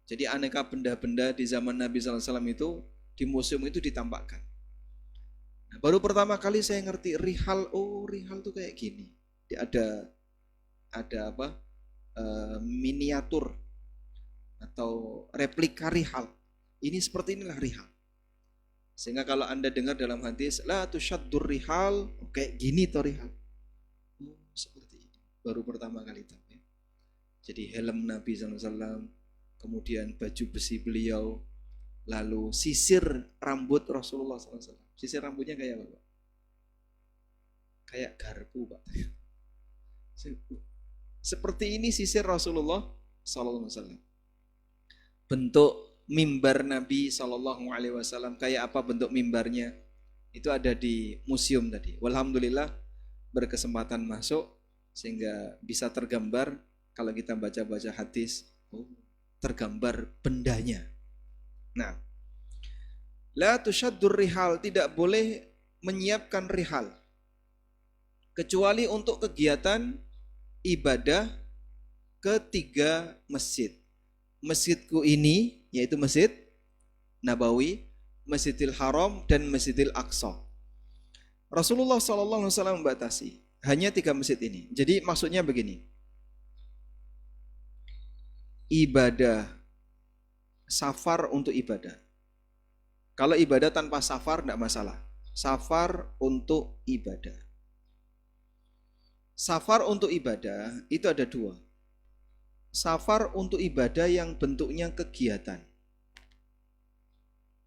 Jadi aneka benda-benda di zaman Nabi SAW itu di museum itu ditampakkan. Nah, baru pertama kali saya ngerti rihal, oh rihal tuh kayak gini. Ada apa? Miniatur atau replika rihal. Ini seperti inilah rihal. Sehingga kalau Anda dengar dalam hadis la tusyaddur rihal, kayak gini toh rihal. Oh, seperti ini. Baru pertama kali tahu ya. Jadi helm Nabi SAW, kemudian baju besi beliau, lalu sisir rambut Rasulullah SAW. Sisir rambutnya kayak apa, Pak? Kayak garpu, Pak. Seperti ini sisir Rasulullah SAW. Bentuk mimbar Nabi SAW kayak apa bentuk mimbarnya? Itu ada di museum tadi. Walhamdulillah berkesempatan masuk sehingga bisa tergambar kalau kita baca-baca hadis, tergambar bendanya. Nah, la tusyaddur rihal, tidak boleh menyiapkan rihal kecuali untuk kegiatan ibadah ketiga masjid. Masjidku ini yaitu Masjid Nabawi, Masjidil Haram dan Masjidil Aqsa. Rasulullah SAW membatasi hanya 3 masjid ini. Jadi maksudnya begini. Ibadah safar untuk ibadah. Kalau ibadah tanpa safar tidak masalah. Safar untuk ibadah. Safar untuk ibadah itu ada 2. Safar untuk ibadah yang bentuknya kegiatan.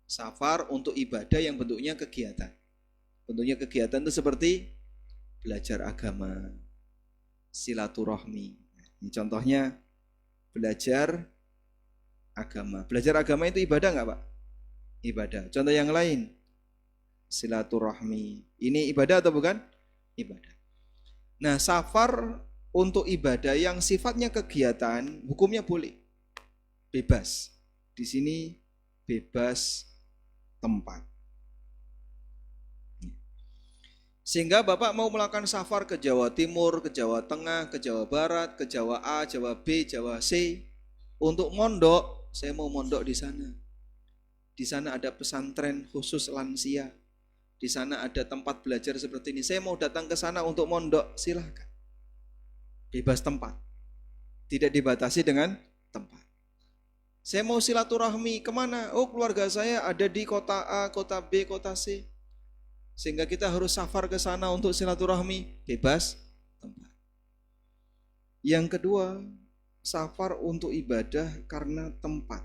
Safar untuk ibadah yang bentuknya kegiatan. Bentuknya kegiatan itu seperti belajar agama, silaturahmi. Ini contohnya belajar agama. Belajar agama itu ibadah nggak, Pak? Ibadah. Contoh yang lain, silaturahmi. Ini ibadah atau bukan? Ibadah. Nah, safar untuk ibadah yang sifatnya kegiatan, hukumnya boleh. Bebas. Di sini bebas tempat. Sehingga Bapak mau melakukan safar ke Jawa Timur, ke Jawa Tengah, ke Jawa Barat, ke Jawa A, Jawa B, Jawa C, untuk mondok, saya mau mondok di sana. Di sana ada pesantren khusus lansia. Di sana ada tempat belajar seperti ini. Saya mau datang ke sana untuk mondok, silahkan. Bebas tempat. Tidak dibatasi dengan tempat. Saya mau silaturahmi, kemana? Oh, keluarga saya ada di kota A, kota B, kota C. Sehingga kita harus safar ke sana untuk silaturahmi, bebas tempat. Yang kedua, safar untuk ibadah karena tempat.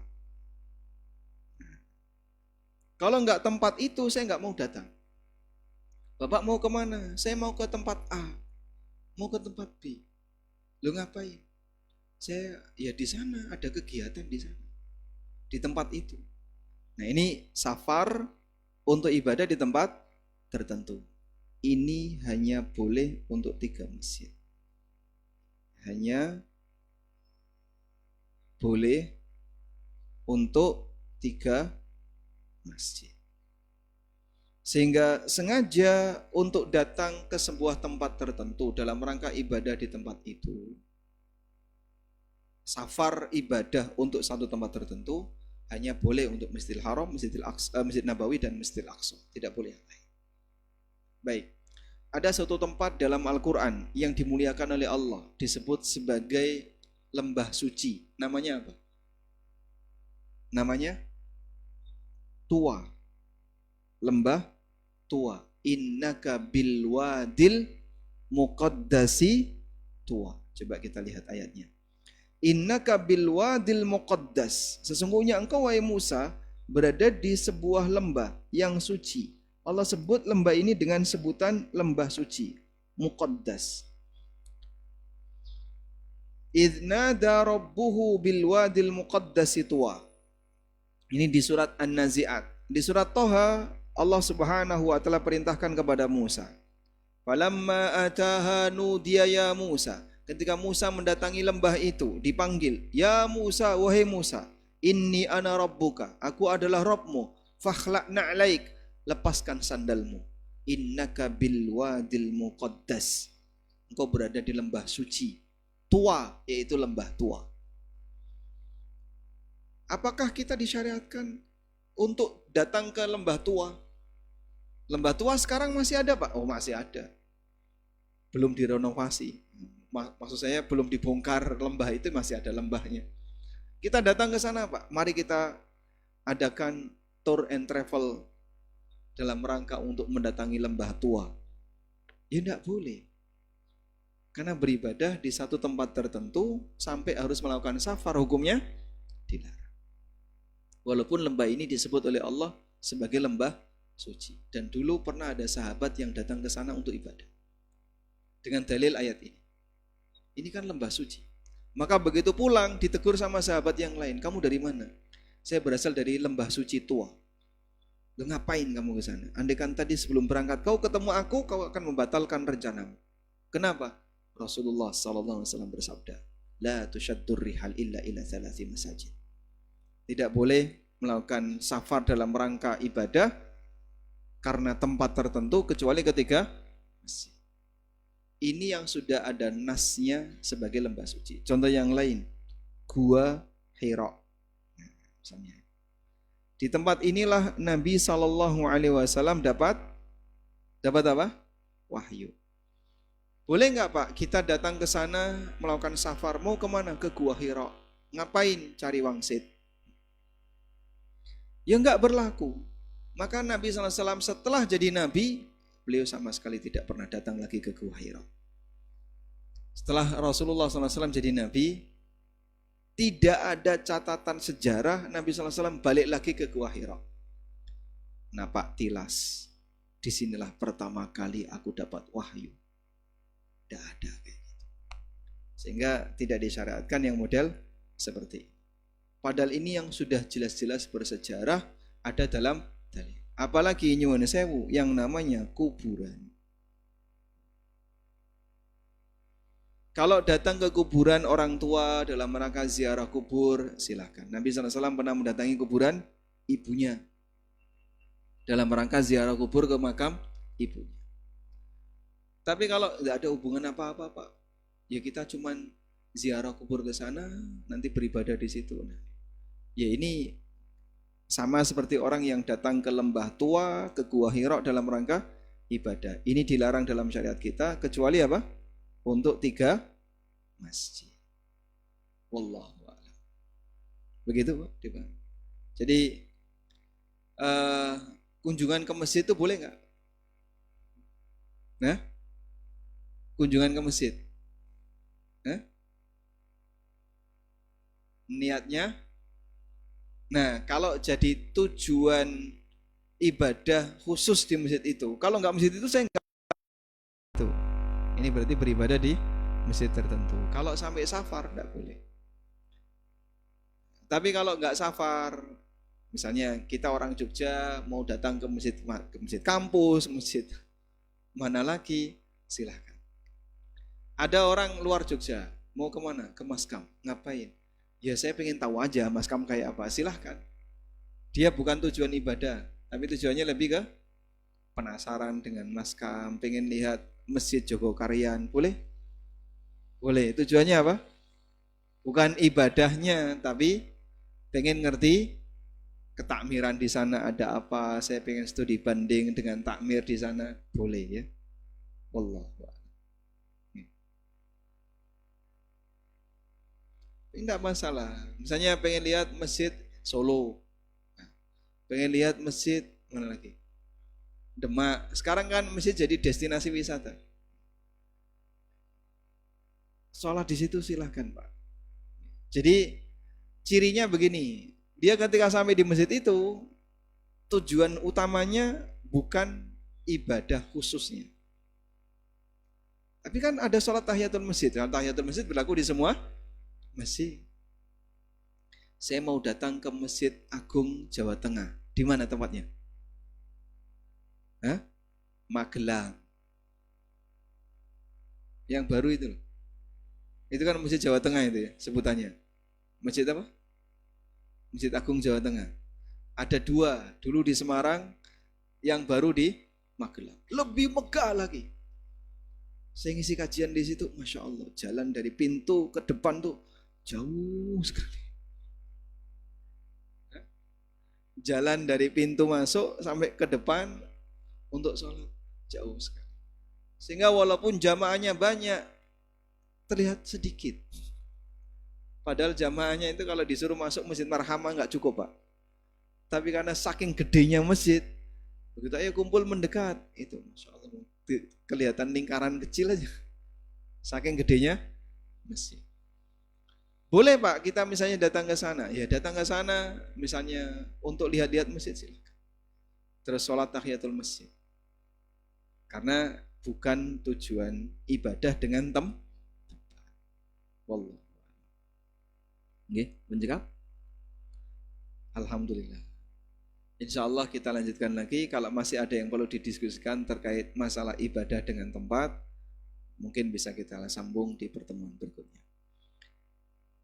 Kalau enggak tempat itu, saya enggak mau datang. Bapak mau kemana? Saya mau ke tempat A, mau ke tempat B. Lu ngapain? Saya ya di sana, ada kegiatan di sana, di tempat itu. Nah, ini safar untuk ibadah di tempat tertentu. Ini hanya boleh untuk 3 masjid. Hanya boleh untuk 3 masjid. Sehingga sengaja untuk datang ke sebuah tempat tertentu dalam rangka ibadah di tempat itu, safar ibadah untuk satu tempat tertentu hanya boleh untuk Masjidil Haram, Masjid Nabawi dan Masjidil Aqsa, tidak boleh yang lain. Baik, ada satu tempat dalam Al-Quran yang dimuliakan oleh Allah, disebut sebagai lembah suci. Namanya apa? Namanya Tua. Lembah Tua. Innaka bil wadil muqaddasi Tua. Coba kita lihat ayatnya. Innaka bil wadil muqaddas. Sesungguhnya engkau wahai Musa berada di sebuah lembah yang suci. Allah sebut lembah ini dengan sebutan lembah suci, muqaddas. Idnada rabbuhu bil wadil muqaddasi tuwa. Ini di surat An-Nazi'at. Di surat Toha Allah Subhanahu wa taala perintahkan kepada Musa. Falamma ataha nudiya ya Musa. Ketika Musa mendatangi lembah itu, dipanggil, "Ya Musa, wahai Musa, inni ana rabbuka, aku adalah Rabbmu, fakhlaq na'laik, lepaskan sandalmu. Innaka bil wadil muqaddas." Engkau berada di lembah suci, tua, yaitu lembah tua. Apakah kita disyariatkan untuk datang ke lembah tua? Lembah tua sekarang masih ada, Pak? Oh, masih ada. Belum direnovasi. Maksud saya belum dibongkar lembah itu, masih ada lembahnya. Kita datang ke sana, Pak. Mari kita adakan tour and travel dalam rangka untuk mendatangi lembah tua. Ya enggak boleh. Karena beribadah di satu tempat tertentu sampai harus melakukan safar, hukumnya dilarang. Walaupun lembah ini disebut oleh Allah sebagai lembah suci. Dan dulu pernah ada sahabat yang datang ke sana untuk ibadah. Dengan dalil ayat ini. Ini kan lembah suci. Maka begitu pulang ditegur sama sahabat yang lain. Kamu dari mana? Saya berasal dari lembah suci tua. Lu ngapain kamu ke sana? Andaikan tadi sebelum berangkat kau ketemu aku, kau akan membatalkan rencanamu. Kenapa? Rasulullah SAW bersabda, La tushaddur rihal illa ila thalathi masajid. Tidak boleh melakukan safar dalam rangka ibadah karena tempat tertentu kecuali ketika masjid. Ini yang sudah ada nasnya sebagai lembah suci. Contoh yang lain, Gua Hira. Nah, misalnya. Di tempat inilah Nabi SAW dapat apa? Wahyu. Boleh nggak Pak kita datang ke sana melakukan safar? Mau kemana? Ke Gua Hira. Ngapain? Cari wangsit. Ya nggak berlaku. Maka Nabi SAW setelah jadi Nabi, beliau sama sekali tidak pernah datang lagi ke Gua Hira. Setelah Rasulullah SAW jadi Nabi, tidak ada catatan sejarah Nabi SAW balik lagi ke Gua Hira. Napak tilas, disinilah pertama kali aku dapat wahyu. Tidak ada kayak gitu. Sehingga tidak disyariatkan yang model seperti ini. Padahal ini yang sudah jelas-jelas bersejarah ada dalam dalil. Apalagi nyuwun sewu yang namanya kuburan. Kalau datang ke kuburan orang tua dalam rangka ziarah kubur, silakan. Nabi SAW pernah mendatangi kuburan ibunya dalam rangka ziarah kubur ke makam ibunya. Tapi kalau tidak ada hubungan apa-apa, Pak, ya kita cuman ziarah kubur ke sana, nanti beribadah di situ. Ya ini sama seperti orang yang datang ke lembah tua, ke Gua Hira dalam rangka ibadah. Ini dilarang dalam syariat kita, kecuali apa? Untuk 3 masjid. Wallahu a'lam. Begitu Pak. Jadi kunjungan ke masjid itu boleh nggak? Nah, kunjungan ke masjid. Niatnya. Nah, kalau jadi tujuan ibadah khusus di masjid itu, kalau nggak masjid itu saya nggak itu. Ini berarti beribadah di masjid tertentu. Kalau sampai safar tidak boleh. Tapi kalau nggak safar, misalnya kita orang Jogja mau datang ke masjid kampus, masjid mana lagi, silahkan. Ada orang luar Jogja mau kemana? Ke Maskam. Ngapain? Ya saya pengen tahu aja Maskam kayak apa. Silahkan. Dia bukan tujuan ibadah, tapi tujuannya lebih ke penasaran dengan Maskam, pengen lihat Masjid Jogokarian. Boleh? Boleh. Tujuannya apa? Bukan ibadahnya, tapi pengen ngerti ketakmiran di sana ada apa. Saya pengen studi banding dengan takmir di sana. Boleh ya. Wallahu a'lam. Enggak masalah. Misalnya pengen lihat masjid Solo, pengen lihat masjid mana lagi? Demak. Sekarang kan masjid jadi destinasi wisata. sholat di situ silahkan Pak. Jadi cirinya begini, dia ketika sampai di masjid itu tujuan utamanya bukan ibadah khususnya. Tapi kan ada sholat tahiyatul masjid. Tahiyatul masjid berlaku di semua masjid. Saya mau datang ke Masjid Agung Jawa Tengah. Di mana tempatnya? Hah? Magelang. Yang baru itu loh. Itu kan Masjid Jawa Tengah itu ya sebutannya. Masjid apa? Masjid Agung Jawa Tengah. Ada 2, dulu di Semarang, yang baru di Magelang. Lebih megah lagi. Saya ngisi kajian di situ, Masya Allah, jalan dari pintu ke depan tuh jauh sekali. Jalan dari pintu masuk sampai ke depan untuk sholat jauh sekali. Sehingga walaupun jamaahnya banyak, terlihat sedikit. Padahal jamaahnya itu kalau disuruh masuk Masjid Marhamah nggak cukup Pak. Tapi karena saking gedenya masjid, begitu ayo kumpul mendekat, itu Masya Allah, kelihatan lingkaran kecil aja. Saking gedenya masjid. Boleh Pak, kita misalnya datang ke sana. Ya datang ke sana misalnya untuk lihat-lihat masjid silakan. Terus sholat tahiyatul masjid. Karena bukan tujuan ibadah dengan tempat. Wallah. Nggih, menjawab? Alhamdulillah. Insya Allah kita lanjutkan lagi. Kalau masih ada yang perlu didiskusikan terkait masalah ibadah dengan tempat, mungkin bisa kita sambung di pertemuan berikutnya.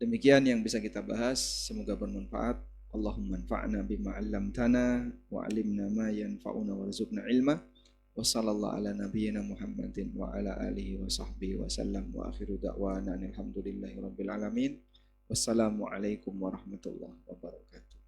Demikian yang bisa kita bahas, semoga bermanfaat. Allahumma anfa'na bima 'allamtana wa 'allimna ma yanfa'una warzuqna ilma. Wa sallallahu ala nabiyyina Muhammadin wa ala alihi wa sahbihi wa sallam wa akhiru da'wana alhamdulillahi rabbil alamin. Wassalamualaikum warahmatullahi wabarakatuh.